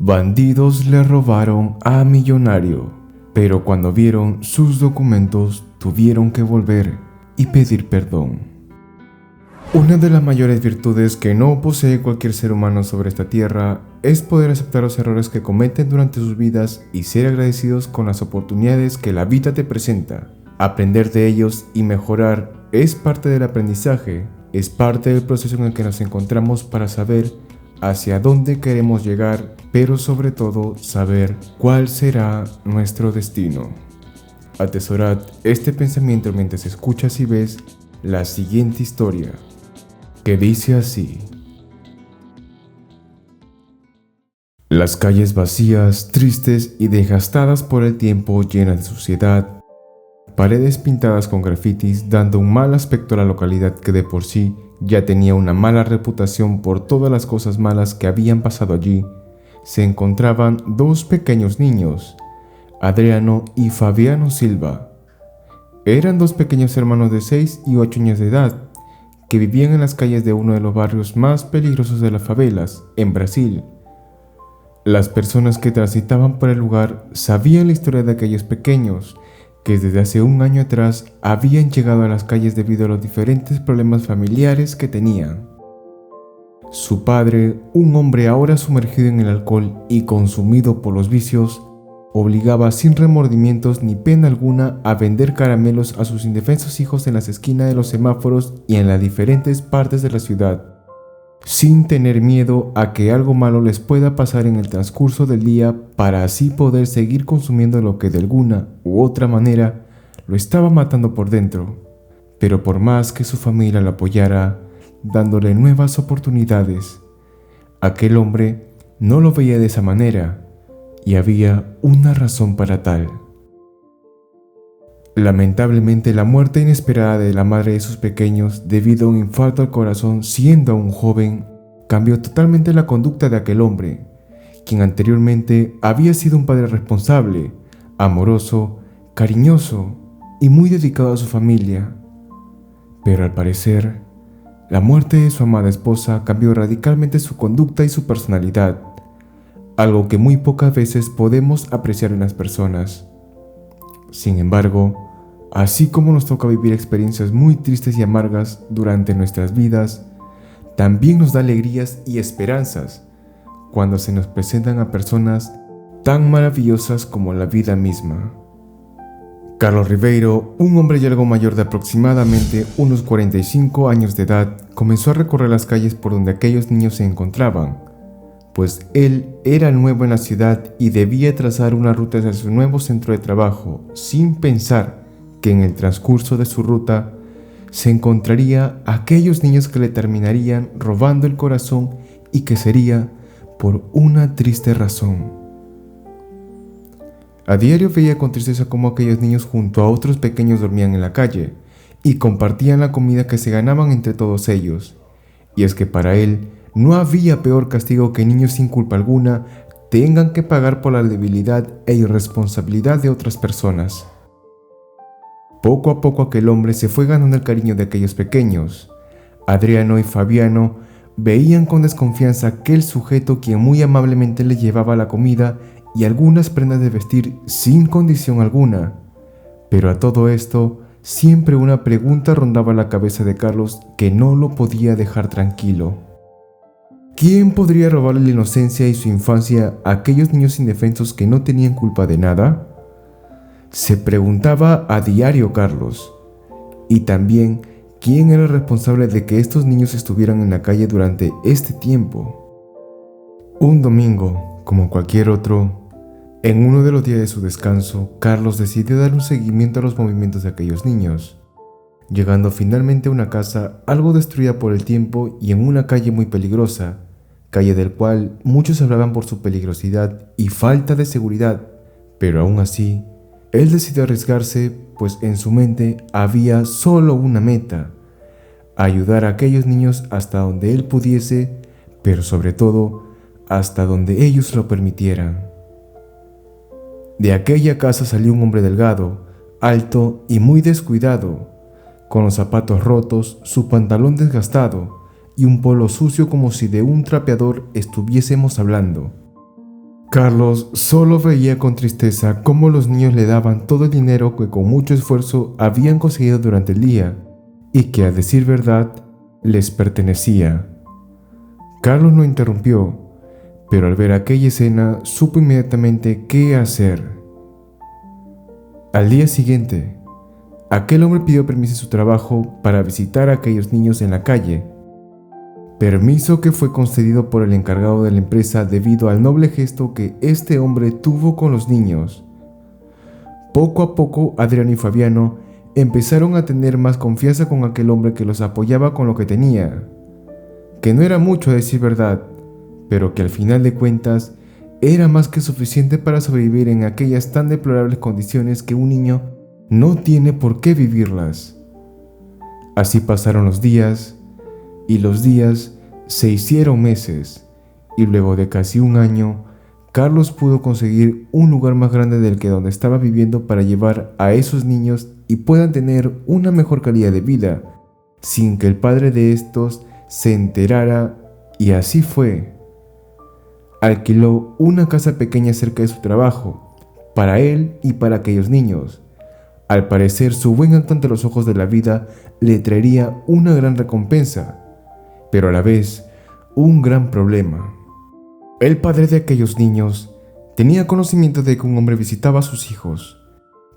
Bandidos le robaron a millonario, pero cuando vieron sus documentos tuvieron que volver y pedir perdón. Una de las mayores virtudes que no posee cualquier ser humano sobre esta tierra es poder aceptar los errores que cometen durante sus vidas y ser agradecidos con las oportunidades que la vida te presenta. Aprender de ellos y mejorar es parte del aprendizaje, es parte del proceso en el que nos encontramos para saber hacia dónde queremos llegar, pero sobre todo saber cuál será nuestro destino. Atesorad este pensamiento mientras escuchas y ves la siguiente historia, que dice así. Las calles vacías, tristes y desgastadas por el tiempo, llenas de suciedad, paredes pintadas con grafitis dando un mal aspecto a la localidad que de por sí ya tenía una mala reputación por todas las cosas malas que habían pasado allí, se encontraban dos pequeños niños, Adriano y Fabiano Silva. Eran dos pequeños hermanos de 6 y 8 años de edad, que vivían en las calles de uno de los barrios más peligrosos de las favelas, en Brasil. Las personas que transitaban por el lugar sabían la historia de aquellos pequeños, que desde hace un año atrás habían llegado a las calles debido a los diferentes problemas familiares que tenían. Su padre, un hombre ahora sumergido en el alcohol y consumido por los vicios, obligaba sin remordimientos ni pena alguna a vender caramelos a sus indefensos hijos en las esquinas de los semáforos y en las diferentes partes de la ciudad, sin tener miedo a que algo malo les pueda pasar en el transcurso del día para así poder seguir consumiendo lo que de alguna u otra manera lo estaba matando por dentro. Pero por más que su familia lo apoyara, dándole nuevas oportunidades, aquel hombre no lo veía de esa manera y había una razón para tal. Lamentablemente, la muerte inesperada de la madre de sus pequeños debido a un infarto al corazón siendo aún joven cambió totalmente la conducta de aquel hombre, quien anteriormente había sido un padre responsable, amoroso, cariñoso y muy dedicado a su familia. Pero al parecer, la muerte de su amada esposa cambió radicalmente su conducta y su personalidad, algo que muy pocas veces podemos apreciar en las personas. Sin embargo, así como nos toca vivir experiencias muy tristes y amargas durante nuestras vidas, también nos da alegrías y esperanzas cuando se nos presentan a personas tan maravillosas como la vida misma. Carlos Ribeiro, un hombre ya algo mayor de aproximadamente unos 45 años de edad, comenzó a recorrer las calles por donde aquellos niños se encontraban, pues él era nuevo en la ciudad y debía trazar una ruta hacia su nuevo centro de trabajo, sin pensar que en el transcurso de su ruta se encontraría a aquellos niños que le terminarían robando el corazón y que sería por una triste razón. A diario veía con tristeza cómo aquellos niños junto a otros pequeños dormían en la calle y compartían la comida que se ganaban entre todos ellos. Y es que para él no había peor castigo que niños sin culpa alguna tengan que pagar por la debilidad e irresponsabilidad de otras personas. Poco a poco aquel hombre se fue ganando el cariño de aquellos pequeños. Adriano y Fabiano veían con desconfianza a aquel sujeto quien muy amablemente les llevaba la comida y algunas prendas de vestir sin condición alguna. Pero a todo esto, siempre una pregunta rondaba la cabeza de Carlos que no lo podía dejar tranquilo. ¿Quién podría robarle la inocencia y su infancia a aquellos niños indefensos que no tenían culpa de nada? Se preguntaba a diario Carlos. Y también, ¿quién era el responsable de que estos niños estuvieran en la calle durante este tiempo? Un domingo, como cualquier otro, en uno de los días de su descanso, Carlos decidió dar un seguimiento a los movimientos de aquellos niños, llegando finalmente a una casa algo destruida por el tiempo y en una calle muy peligrosa, calle del cual muchos hablaban por su peligrosidad y falta de seguridad, pero aún así, él decidió arriesgarse, pues en su mente había solo una meta: ayudar a aquellos niños hasta donde él pudiese, pero sobre todo, hasta donde ellos lo permitieran. De aquella casa salió un hombre delgado, alto y muy descuidado, con los zapatos rotos, su pantalón desgastado y un polo sucio como si de un trapeador estuviésemos hablando. Carlos solo veía con tristeza cómo los niños le daban todo el dinero que con mucho esfuerzo habían conseguido durante el día y que, a decir verdad, les pertenecía. Carlos no interrumpió, pero al ver aquella escena supo inmediatamente qué hacer. Al día siguiente, aquel hombre pidió permiso en su trabajo para visitar a aquellos niños en la calle, permiso que fue concedido por el encargado de la empresa debido al noble gesto que este hombre tuvo con los niños. Poco a poco, Adriano y Fabiano empezaron a tener más confianza con aquel hombre que los apoyaba con lo que tenía, que no era mucho a decir verdad, pero que al final de cuentas era más que suficiente para sobrevivir en aquellas tan deplorables condiciones que un niño no tiene por qué vivirlas. Así pasaron los días, y los días se hicieron meses, y luego de casi un año, Carlos pudo conseguir un lugar más grande del que donde estaba viviendo para llevar a esos niños y puedan tener una mejor calidad de vida, sin que el padre de estos se enterara, y así fue. Alquiló una casa pequeña cerca de su trabajo, para él y para aquellos niños. Al parecer, su buen acto ante los ojos de la vida le traería una gran recompensa, pero a la vez un gran problema. El padre de aquellos niños tenía conocimiento de que un hombre visitaba a sus hijos,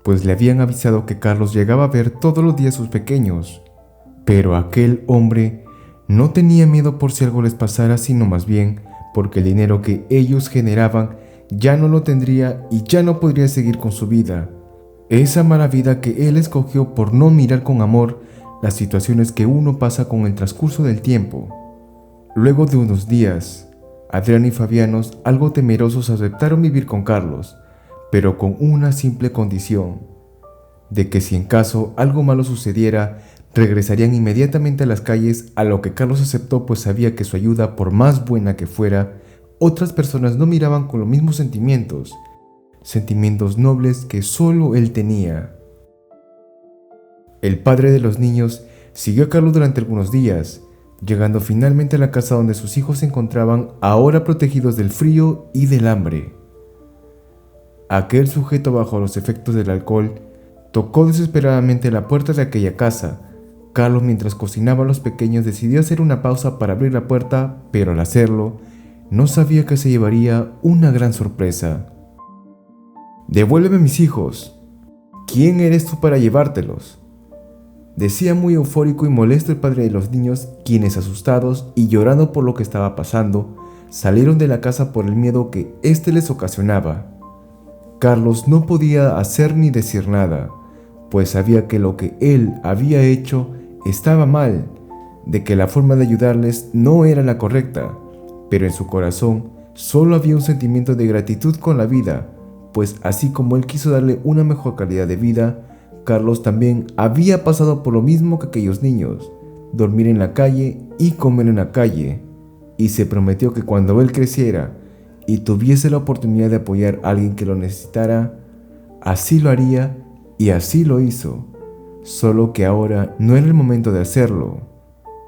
pues le habían avisado que Carlos llegaba a ver todos los días a sus pequeños, pero aquel hombre no tenía miedo por si algo les pasara, sino más bien porque el dinero que ellos generaban ya no lo tendría y ya no podría seguir con su vida, esa mala vida que él escogió por no mirar con amor las situaciones que uno pasa con el transcurso del tiempo. Luego de unos días, Adriano y Fabiano, algo temerosos, aceptaron vivir con Carlos, pero con una simple condición, de que si en caso algo malo sucediera, regresarían inmediatamente a las calles, a lo que Carlos aceptó, pues sabía que su ayuda, por más buena que fuera, otras personas no miraban con los mismos sentimientos nobles que solo él tenía. El padre de los niños siguió a Carlos durante algunos días, llegando finalmente a la casa donde sus hijos se encontraban, ahora protegidos del frío y del hambre. Aquel sujeto, bajo los efectos del alcohol, tocó desesperadamente la puerta de aquella casa. Carlos, mientras cocinaba a los pequeños, decidió hacer una pausa para abrir la puerta, pero al hacerlo, no sabía que se llevaría una gran sorpresa. «Devuélveme mis hijos. ¿Quién eres tú para llevártelos?», decía muy eufórico y molesto el padre de los niños, quienes, asustados y llorando por lo que estaba pasando, salieron de la casa por el miedo que éste les ocasionaba. Carlos no podía hacer ni decir nada, pues sabía que lo que él había hecho estaba mal, de que la forma de ayudarles no era la correcta, pero en su corazón solo había un sentimiento de gratitud con la vida, pues así como él quiso darle una mejor calidad de vida, Carlos también había pasado por lo mismo que aquellos niños, dormir en la calle y comer en la calle, y se prometió que cuando él creciera y tuviese la oportunidad de apoyar a alguien que lo necesitara, así lo haría, y así lo hizo, solo que ahora no era el momento de hacerlo,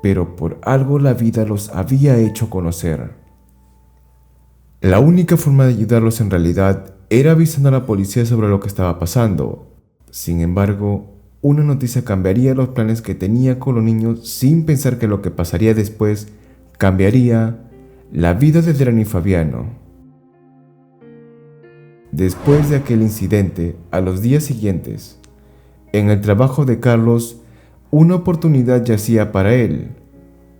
pero por algo la vida los había hecho conocer. La única forma de ayudarlos en realidad era avisando a la policía sobre lo que estaba pasando. Sin embargo, una noticia cambiaría los planes que tenía con los niños, sin pensar que lo que pasaría después cambiaría la vida de Adriano y Fabiano. Después de aquel incidente, a los días siguientes, en el trabajo de Carlos, una oportunidad yacía para él.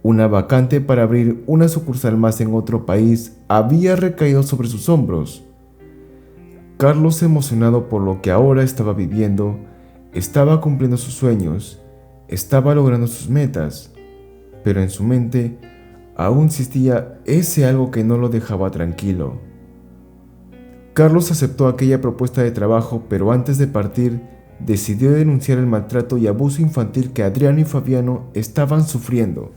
Una vacante para abrir una sucursal más en otro país había recaído sobre sus hombros. Carlos, emocionado por lo que ahora estaba viviendo, estaba cumpliendo sus sueños, estaba logrando sus metas, pero en su mente aún existía ese algo que no lo dejaba tranquilo. Carlos aceptó aquella propuesta de trabajo, pero antes de partir, decidió denunciar el maltrato y abuso infantil que Adriano y Fabiano estaban sufriendo.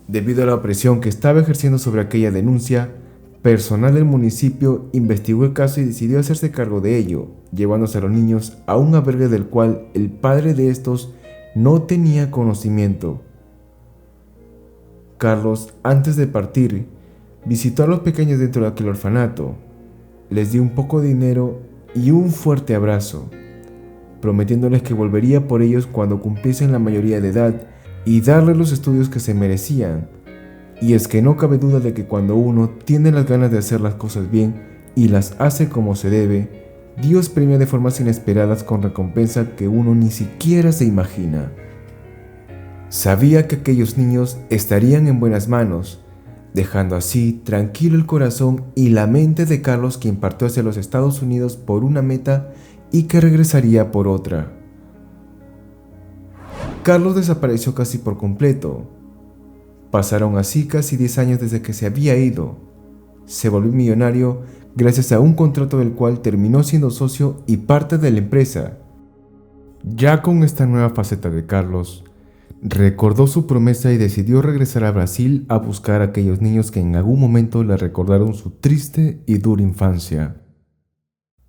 Debido a la presión que estaba ejerciendo sobre aquella denuncia, personal del municipio investigó el caso y decidió hacerse cargo de ello, llevándose a los niños a un albergue del cual el padre de estos no tenía conocimiento. Carlos, antes de partir, visitó a los pequeños dentro de aquel orfanato, les dio un poco de dinero y un fuerte abrazo, prometiéndoles que volvería por ellos cuando cumpliesen la mayoría de edad y darles los estudios que se merecían. Y es que no cabe duda de que cuando uno tiene las ganas de hacer las cosas bien y las hace como se debe, Dios premia de formas inesperadas con recompensa que uno ni siquiera se imagina. Sabía que aquellos niños estarían en buenas manos, dejando así tranquilo el corazón y la mente de Carlos, quien partió hacia los Estados Unidos por una meta y que regresaría por otra. Carlos desapareció casi por completo. Pasaron así casi 10 años desde que se había ido. Se volvió millonario gracias a un contrato del cual terminó siendo socio y parte de la empresa. Ya con esta nueva faceta de Carlos, recordó su promesa y decidió regresar a Brasil a buscar a aquellos niños que en algún momento le recordaron su triste y dura infancia.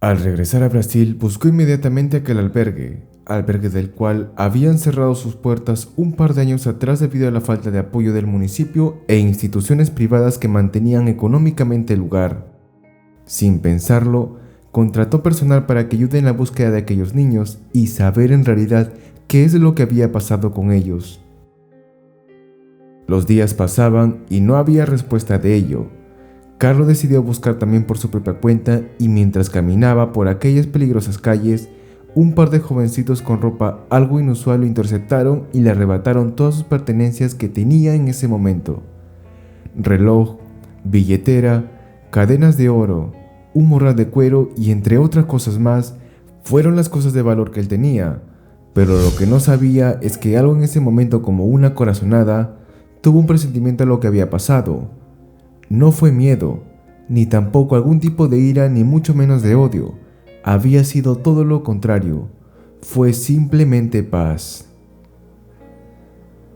Al regresar a Brasil, buscó inmediatamente aquel albergue del cual habían cerrado sus puertas un par de años atrás debido a la falta de apoyo del municipio e instituciones privadas que mantenían económicamente el lugar. Sin pensarlo, contrató personal para que ayude en la búsqueda de aquellos niños y saber en realidad qué es lo que había pasado con ellos. Los días pasaban y no había respuesta de ello. Carlos decidió buscar también por su propia cuenta y mientras caminaba por aquellas peligrosas calles, un par de jovencitos con ropa algo inusual lo interceptaron y le arrebataron todas sus pertenencias que tenía en ese momento. Reloj, billetera, cadenas de oro, un morral de cuero y entre otras cosas más, fueron las cosas de valor que él tenía, pero lo que no sabía es que algo en ese momento, como una corazonada, tuvo un presentimiento de lo que había pasado. No fue miedo, ni tampoco algún tipo de ira, ni mucho menos de odio. Había sido todo lo contrario, fue simplemente paz.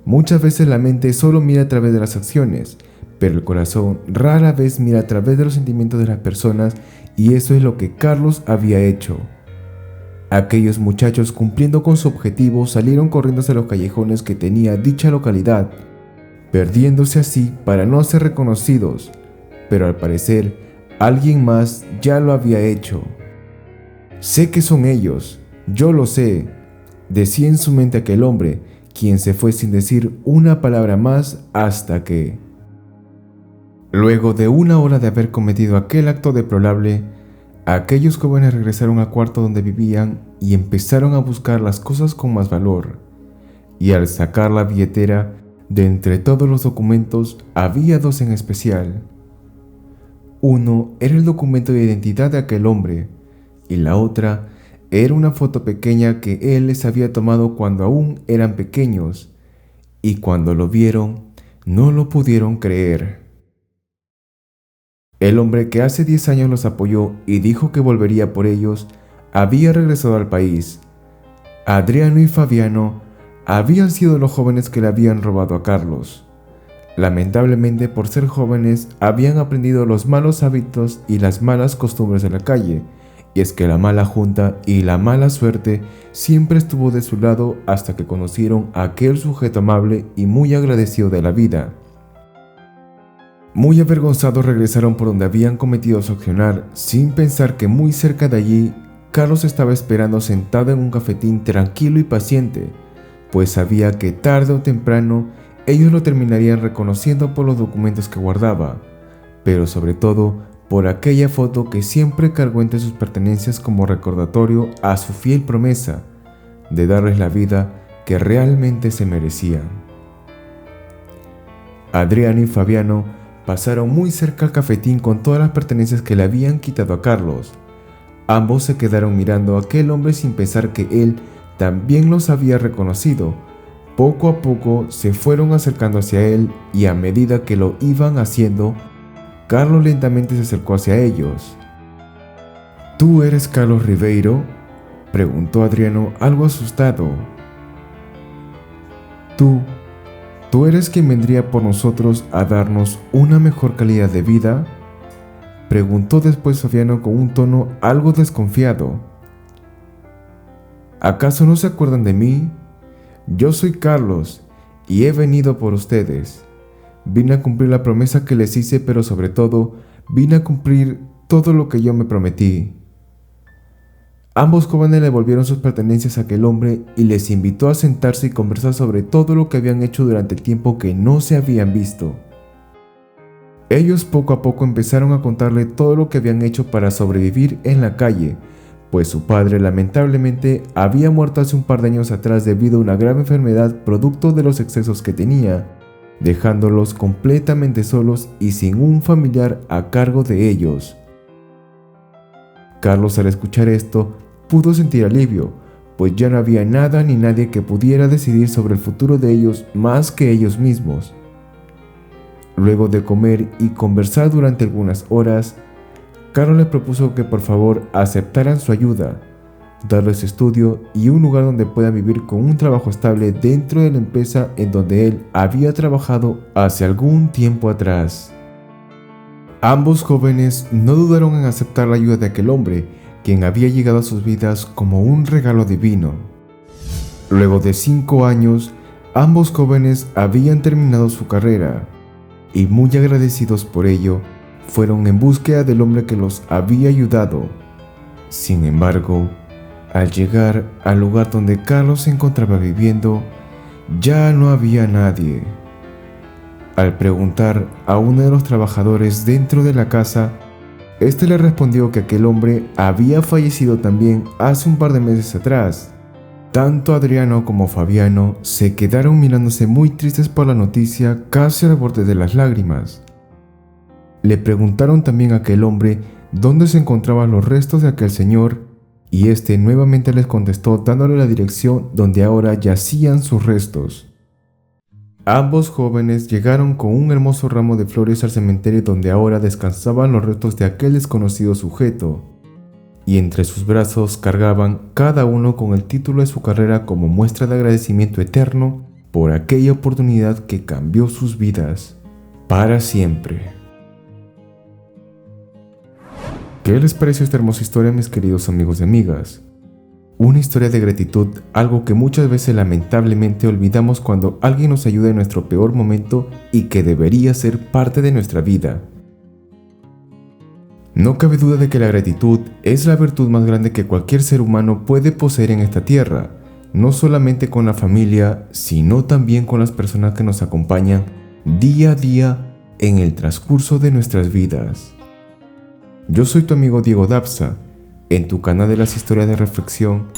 Muchas veces la mente solo mira a través de las acciones, pero el corazón rara vez mira a través de los sentimientos de las personas, y eso es lo que Carlos había hecho. Aquellos muchachos, cumpliendo con su objetivo, salieron corriendo hacia los callejones que tenía dicha localidad, perdiéndose así para no ser reconocidos, pero al parecer alguien más ya lo había hecho. Sé que son ellos, yo lo sé, decía en su mente aquel hombre, quien se fue sin decir una palabra más hasta que, luego de una hora de haber cometido aquel acto deplorable, aquellos jóvenes regresaron al cuarto donde vivían y empezaron a buscar las cosas con más valor. Y al sacar la billetera, de entre todos los documentos había dos en especial. Uno era el documento de identidad de aquel hombre, y la otra era una foto pequeña que él les había tomado cuando aún eran pequeños, y cuando lo vieron, no lo pudieron creer. El hombre que hace 10 años los apoyó y dijo que volvería por ellos, había regresado al país. Adriano y Fabiano habían sido los jóvenes que le habían robado a Carlos. Lamentablemente, por ser jóvenes, habían aprendido los malos hábitos y las malas costumbres de la calle, y es que la mala junta y la mala suerte siempre estuvo de su lado hasta que conocieron a aquel sujeto amable y muy agradecido de la vida. Muy avergonzados regresaron por donde habían cometido su accionar, sin pensar que muy cerca de allí, Carlos estaba esperando sentado en un cafetín tranquilo y paciente, pues sabía que tarde o temprano ellos lo terminarían reconociendo por los documentos que guardaba, pero sobre todo por aquella foto que siempre cargó entre sus pertenencias como recordatorio a su fiel promesa de darles la vida que realmente se merecían. Adriano y Fabiano pasaron muy cerca al cafetín con todas las pertenencias que le habían quitado a Carlos. Ambos se quedaron mirando a aquel hombre sin pensar que él también los había reconocido. Poco a poco se fueron acercando hacia él y a medida que lo iban haciendo, Carlos lentamente se acercó hacia ellos. ¿Tú eres Carlos Ribeiro?, preguntó Adriano algo asustado. ¿Tú eres quien vendría por nosotros a darnos una mejor calidad de vida?, preguntó después Fabiano con un tono algo desconfiado. ¿Acaso no se acuerdan de mí? Yo soy Carlos y he venido por ustedes. Vine a cumplir la promesa que les hice, pero sobre todo, vine a cumplir todo lo que yo me prometí. Ambos jóvenes le devolvieron sus pertenencias a aquel hombre y les invitó a sentarse y conversar sobre todo lo que habían hecho durante el tiempo que no se habían visto. Ellos poco a poco empezaron a contarle todo lo que habían hecho para sobrevivir en la calle, pues su padre lamentablemente había muerto hace un par de años atrás debido a una grave enfermedad producto de los excesos que tenía, dejándolos completamente solos y sin un familiar a cargo de ellos. Carlos, al escuchar esto, pudo sentir alivio, pues ya no había nada ni nadie que pudiera decidir sobre el futuro de ellos más que ellos mismos. Luego de comer y conversar durante algunas horas, Carlos les propuso que por favor aceptaran su ayuda, darles estudio y un lugar donde puedan vivir con un trabajo estable dentro de la empresa en donde él había trabajado hace algún tiempo atrás. Ambos jóvenes no dudaron en aceptar la ayuda de aquel hombre, quien había llegado a sus vidas como un regalo divino. Luego de 5 años, ambos jóvenes habían terminado su carrera, y muy agradecidos por ello, fueron en búsqueda del hombre que los había ayudado. Sin embargo, al llegar al lugar donde Carlos se encontraba viviendo, ya no había nadie. Al preguntar a uno de los trabajadores dentro de la casa, este le respondió que aquel hombre había fallecido también hace un par de meses atrás. Tanto Adriano como Fabiano se quedaron mirándose muy tristes por la noticia, casi al borde de las lágrimas. Le preguntaron también a aquel hombre dónde se encontraban los restos de aquel señor, y este nuevamente les contestó dándole la dirección donde ahora yacían sus restos. Ambos jóvenes llegaron con un hermoso ramo de flores al cementerio donde ahora descansaban los restos de aquel desconocido sujeto, y entre sus brazos cargaban cada uno con el título de su carrera como muestra de agradecimiento eterno por aquella oportunidad que cambió sus vidas para siempre. ¿Qué les pareció esta hermosa historia, mis queridos amigos y amigas? Una historia de gratitud, algo que muchas veces lamentablemente olvidamos cuando alguien nos ayuda en nuestro peor momento y que debería ser parte de nuestra vida. No cabe duda de que la gratitud es la virtud más grande que cualquier ser humano puede poseer en esta tierra, no solamente con la familia, sino también con las personas que nos acompañan día a día en el transcurso de nuestras vidas. Yo soy tu amigo Diego Dapsa, en tu canal de las historias de reflexión,